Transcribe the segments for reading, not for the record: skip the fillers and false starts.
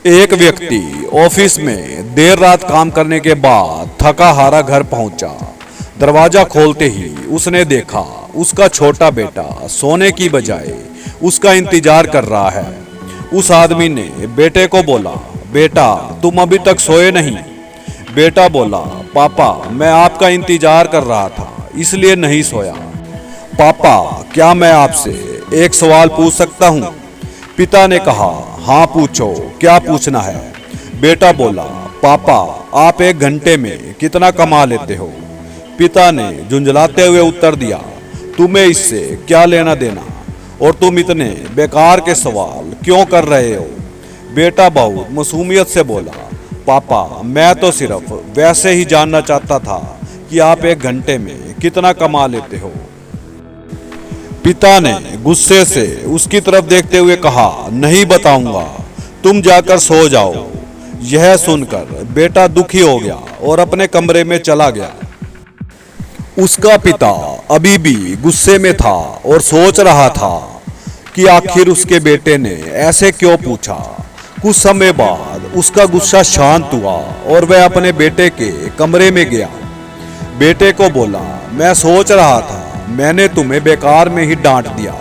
एक व्यक्ति ऑफिस में देर रात काम करने के बाद थका हारा घर पहुंचा। दरवाजा खोलते ही उसने देखा उसका छोटा बेटा सोने की बजाय उसका इंतजार कर रहा है। उस आदमी ने बेटे को बोला, बेटा तुम अभी तक सोए नहीं। बेटा बोला, पापा मैं आपका इंतजार कर रहा था इसलिए नहीं सोया। पापा क्या मैं आपसे एक सवाल पूछ सकता हूँ? पिता ने कहा, हाँ पूछो, क्या पूछना है? बेटा बोला, पापा आप एक घंटे में कितना कमा लेते हो? पिता ने झुंझलाते हुए उत्तर दिया, तुम्हें इससे क्या लेना देना और तुम इतने बेकार के सवाल क्यों कर रहे हो? बेटा बहुत मासूमियत से बोला, पापा मैं तो सिर्फ वैसे ही जानना चाहता था कि आप एक घंटे में कितना कमा लेते हो। पिता ने गुस्से से उसकी तरफ देखते हुए कहा, नहीं बताऊंगा, तुम जाकर सो जाओ। यह सुनकर बेटा दुखी हो गया और अपने कमरे में चला गया। उसका पिता अभी भी गुस्से में था और सोच रहा था कि आखिर उसके बेटे ने ऐसे क्यों पूछा। कुछ समय बाद उसका गुस्सा शांत हुआ और वह अपने बेटे के कमरे में गया। बेटे को बोला, मैं सोच रहा था मैंने तुम्हें बेकार में ही डांट दिया।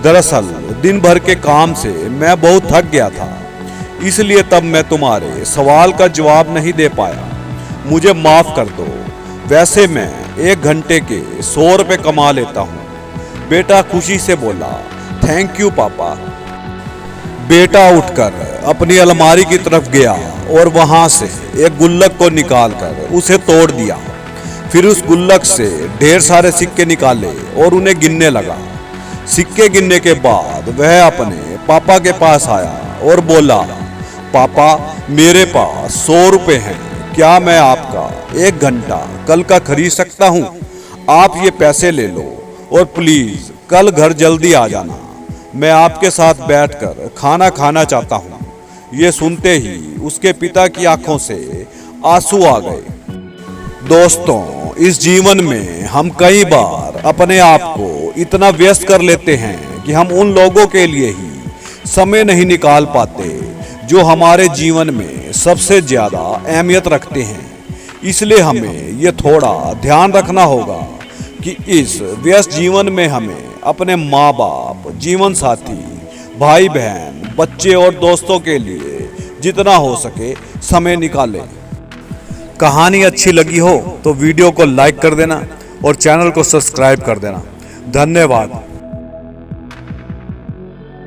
दरअसल दिन भर के काम से मैं बहुत थक गया था, इसलिए तब मैं तुम्हारे सवाल का जवाब नहीं दे पाया। मुझे माफ कर दो। वैसे मैं एक घंटे के 100 रुपये कमा लेता हूँ। बेटा खुशी से बोला, थैंक यू पापा। बेटा उठकर अपनी अलमारी की तरफ गया और वहां से एक गुल्लक को निकालकर उसे तोड़ दिया। फिर उस गुल्लक से ढेर सारे सिक्के निकाले और उन्हें गिनने लगा। सिक्के गिनने के बाद वह अपने पापा के पास आया और बोला, पापा मेरे पास 100 रुपये हैं, क्या मैं आपका एक घंटा कल का खरीद सकता हूँ? आप ये पैसे ले लो और प्लीज कल घर जल्दी आ जाना। मैं आपके साथ बैठकर खाना खाना चाहता हूँ। ये सुनते ही उसके पिता की आंखों से आंसू आ गए। दोस्तों, इस जीवन में हम कई बार अपने आप को इतना व्यस्त कर लेते हैं कि हम उन लोगों के लिए ही समय नहीं निकाल पाते जो हमारे जीवन में सबसे ज्यादा अहमियत रखते हैं। इसलिए हमें ये थोड़ा ध्यान रखना होगा कि इस व्यस्त जीवन में हमें अपने माँ बाप, जीवन साथी, भाई बहन, बच्चे और दोस्तों के लिए जितना हो सके समय निकालें। कहानी अच्छी लगी हो तो वीडियो को लाइक कर देना और चैनल को सब्सक्राइब कर देना। धन्यवाद।